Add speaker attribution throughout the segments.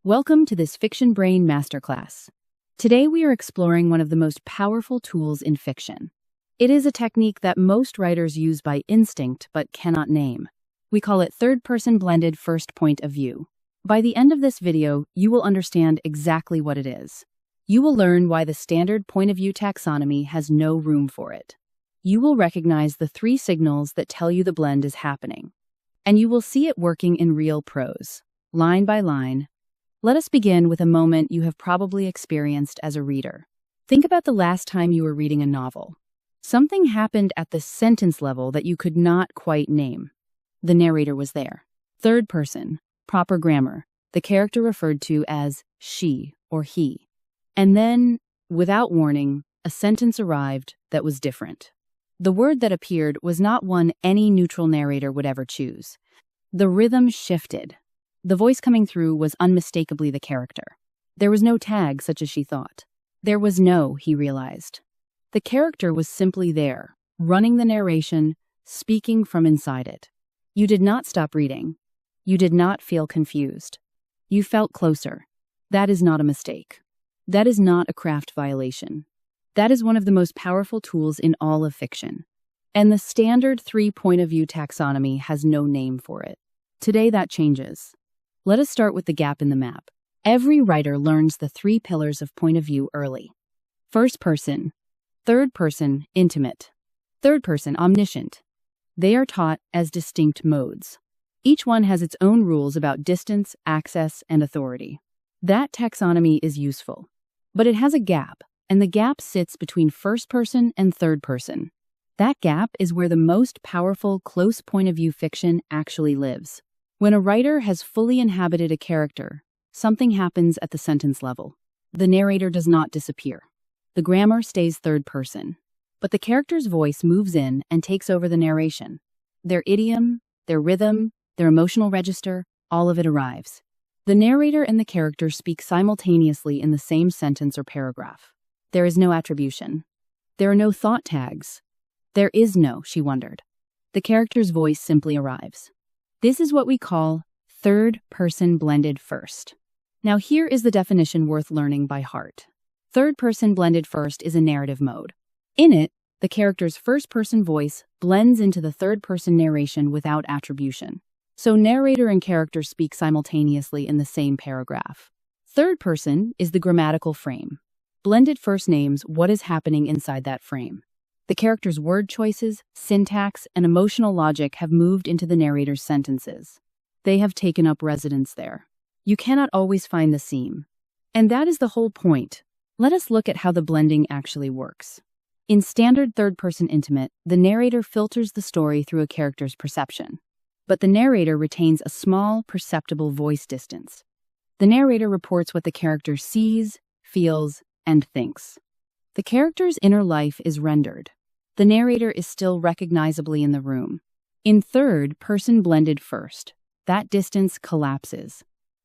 Speaker 1: Welcome to this Fiction Brain Masterclass. Today we are exploring one of the most powerful tools in fiction. It is a technique that most writers use by instinct but cannot name. We call it third-person blended first point of view. By the end of this video, you will understand exactly what it is. You will learn why the standard point of view taxonomy has no room for it. You will recognize the three signals that tell you the blend is happening. And you will see it working in real prose, line by line. Let us begin with a moment you have probably experienced as a reader. Think about the last time you were reading a novel. Something happened at the sentence level that you could not quite name. The narrator was there. Third person, proper grammar, the character referred to as she or he. And then, without warning, a sentence arrived that was different. The word that appeared was not one any neutral narrator would ever choose. The rhythm shifted. The voice coming through was unmistakably the character. There was no tag such as she thought. There was no, he realized. The character was simply there, running the narration, speaking from inside it. You did not stop reading. You did not feel confused. You felt closer. That is not a mistake. That is not a craft violation. That is one of the most powerful tools in all of fiction. And the standard three-point of view taxonomy has no name for it. Today that changes. Let us start with the gap in the map. Every writer learns the three pillars of point of view early. First person, third person, intimate. Third person, omniscient. They are taught as distinct modes. Each one has its own rules about distance, access, and authority. That taxonomy is useful. But it has a gap, and the gap sits between first person and third person. That gap is where the most powerful close point of view fiction actually lives. When a writer has fully inhabited a character, something happens at the sentence level. The narrator does not disappear. The grammar stays third person, but the character's voice moves in and takes over the narration. Their idiom, their rhythm, their emotional register, all of it arrives. The narrator and the character speak simultaneously in the same sentence or paragraph. There is no attribution. There are no thought tags. There is no, she wondered. The character's voice simply arrives. This is what we call third-person blended first. Now here is the definition worth learning by heart. Third-person blended first is a narrative mode. In it, the character's first-person voice blends into the third-person narration without attribution. So narrator and character speak simultaneously in the same paragraph. Third person is the grammatical frame. Blended first names what is happening inside that frame. The character's word choices, syntax, and emotional logic have moved into the narrator's sentences. They have taken up residence there. You cannot always find the seam. And that is the whole point. Let us look at how the blending actually works. In standard third-person intimate, the narrator filters the story through a character's perception. But the narrator retains a small, perceptible voice distance. The narrator reports what the character sees, feels, and thinks. The character's inner life is rendered. The narrator is still recognizably in the room. In third-person blended first, that distance collapses.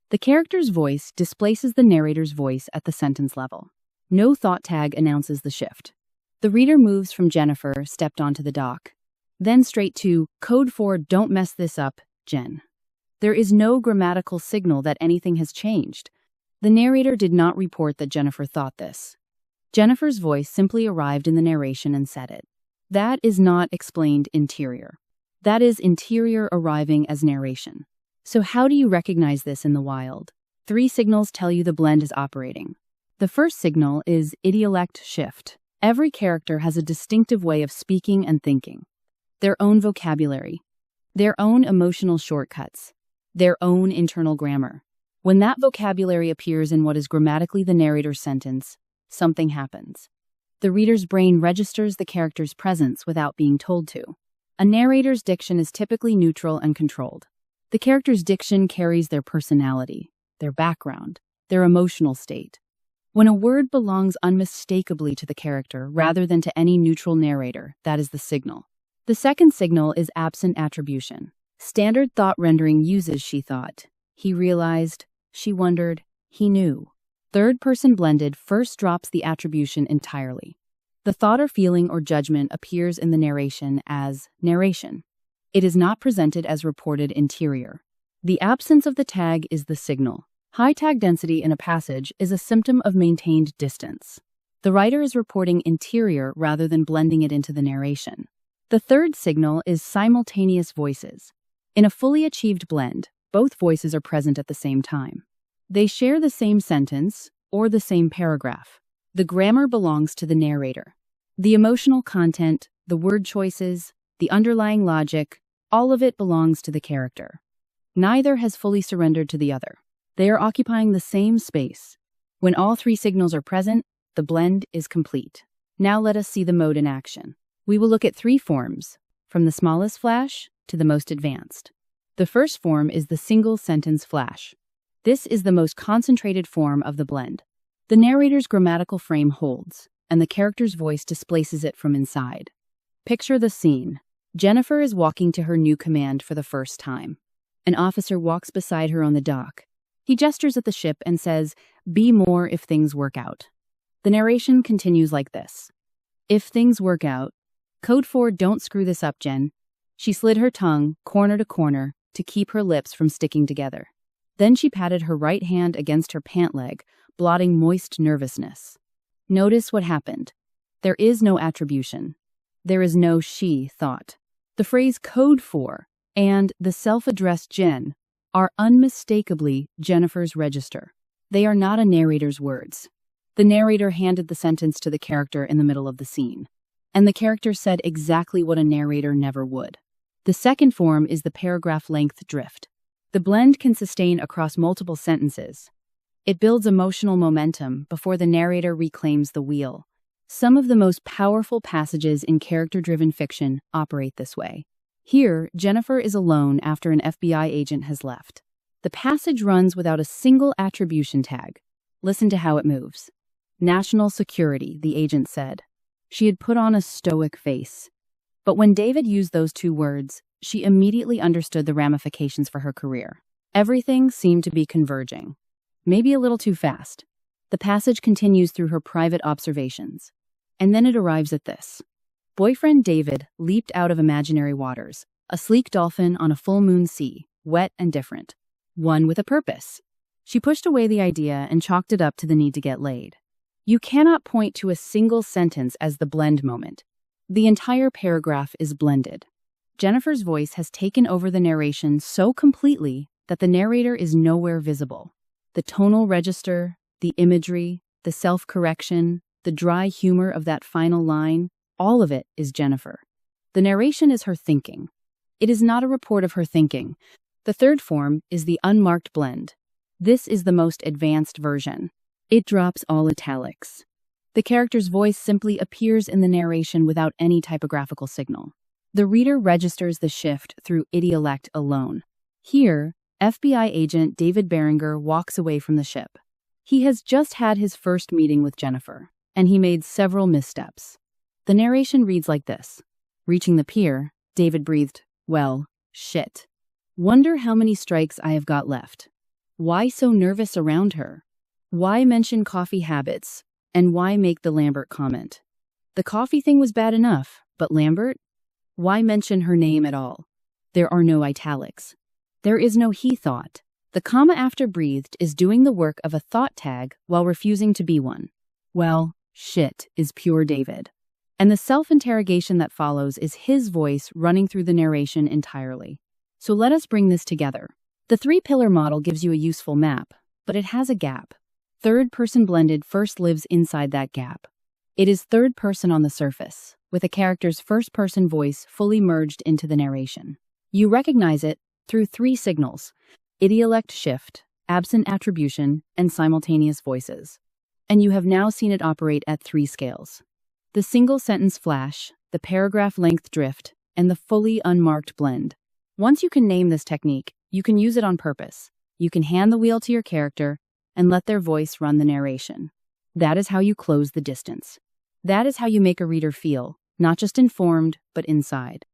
Speaker 1: The character's voice displaces the narrator's voice at the sentence level. No thought tag announces the shift. The reader moves from Jennifer stepped onto the dock, then straight to code for don't mess this up, Jen. There is no grammatical signal that anything has changed. The narrator did not report that Jennifer thought this. Jennifer's voice simply arrived in the narration and said it. That is not explained interior. That is interior arriving as narration. So how do you recognize this in the wild? Three signals tell you the blend is operating. The first signal is idiolect shift. Every character has a distinctive way of speaking and thinking. Their own vocabulary. Their own emotional shortcuts. Their own internal grammar. When that vocabulary appears in what is grammatically the narrator's sentence, something happens. The reader's brain registers the character's presence without being told to. A narrator's diction is typically neutral and controlled. The character's diction carries their personality, their background, their emotional state. When a word belongs unmistakably to the character rather than to any neutral narrator, that is the signal. The second signal is absent attribution. Standard thought rendering uses she thought, he realized, she wondered, he knew. Third-person blended first drops the attribution entirely. The thought or feeling or judgment appears in the narration as narration. It is not presented as reported interior. The absence of the tag is the signal. High tag density in a passage is a symptom of maintained distance. The writer is reporting interior rather than blending it into the narration. The third signal is simultaneous voices. In a fully achieved blend, both voices are present at the same time. They share the same sentence or the same paragraph. The grammar belongs to the narrator. The emotional content, the word choices, the underlying logic, all of it belongs to the character. Neither has fully surrendered to the other. They are occupying the same space. When all three signals are present, the blend is complete. Now let us see the mode in action. We will look at three forms, from the smallest flash to the most advanced. The first form is the single sentence flash. This is the most concentrated form of the blend. The narrator's grammatical frame holds, and the character's voice displaces it from inside. Picture the scene. Jennifer is walking to her new command for the first time. An officer walks beside her on the dock. He gestures at the ship and says, "Be more if things work out." The narration continues like this. If things work out. Code 4, don't screw this up, Jen. She slid her tongue, corner to corner, to keep her lips from sticking together. Then she patted her right hand against her pant leg, blotting moist nervousness. Notice what happened. There is no attribution. There is no she thought. The phrase Code 4 and the self-addressed Jen are unmistakably Jennifer's register. They are not a narrator's words. The narrator handed the sentence to the character in the middle of the scene, and the character said exactly what a narrator never would. The second form is the paragraph length drift. The blend can sustain across multiple sentences. It builds emotional momentum before the narrator reclaims the wheel. Some of the most powerful passages in character-driven fiction operate this way. Here, Jennifer is alone after an FBI agent has left. The passage runs without a single attribution tag. Listen to how it moves. National security, the agent said. She had put on a stoic face. But when David used those two words, she immediately understood the ramifications for her career. Everything seemed to be converging. Maybe a little too fast. The passage continues through her private observations. And then it arrives at this. Boyfriend David leaped out of imaginary waters, a sleek dolphin on a full moon sea, wet and different. One with a purpose. She pushed away the idea and chalked it up to the need to get laid. You cannot point to a single sentence as the blend moment. The entire paragraph is blended. Jennifer's voice has taken over the narration so completely that the narrator is nowhere visible. The tonal register, the imagery, the self-correction, the dry humor of that final line, all of it is Jennifer. The narration is her thinking. It is not a report of her thinking. The third form is the unmarked blend. This is the most advanced version. It drops all italics. The character's voice simply appears in the narration without any typographical signal. The reader registers the shift through idiolect alone. Here, FBI agent David Beringer walks away from the ship. He has just had his first meeting with Jennifer, and he made several missteps. The narration reads like this. Reaching the pier, David breathed, "Well, shit. Wonder how many strikes I have got left. Why so nervous around her? Why mention coffee habits? And why make the Lambert comment? The coffee thing was bad enough, but Lambert? Why mention her name at all? There are no italics. There is no he thought. The comma after breathed is doing the work of a thought tag while refusing to be one. Well, shit is pure David. And the self-interrogation that follows is his voice running through the narration entirely. So let us bring this together. The three-pillar model gives you a useful map, but it has a gap. Third-person blended first lives inside that gap. It is third person on the surface, with a character's first-person voice fully merged into the narration. You recognize it through three signals: idiolect shift, absent attribution, and simultaneous voices. And you have now seen it operate at three scales. The single-sentence flash, the paragraph length drift, and the fully unmarked blend. Once you can name this technique, you can use it on purpose. You can hand the wheel to your character and let their voice run the narration. That is how you close the distance. That is how you make a reader feel, not just informed, but inside.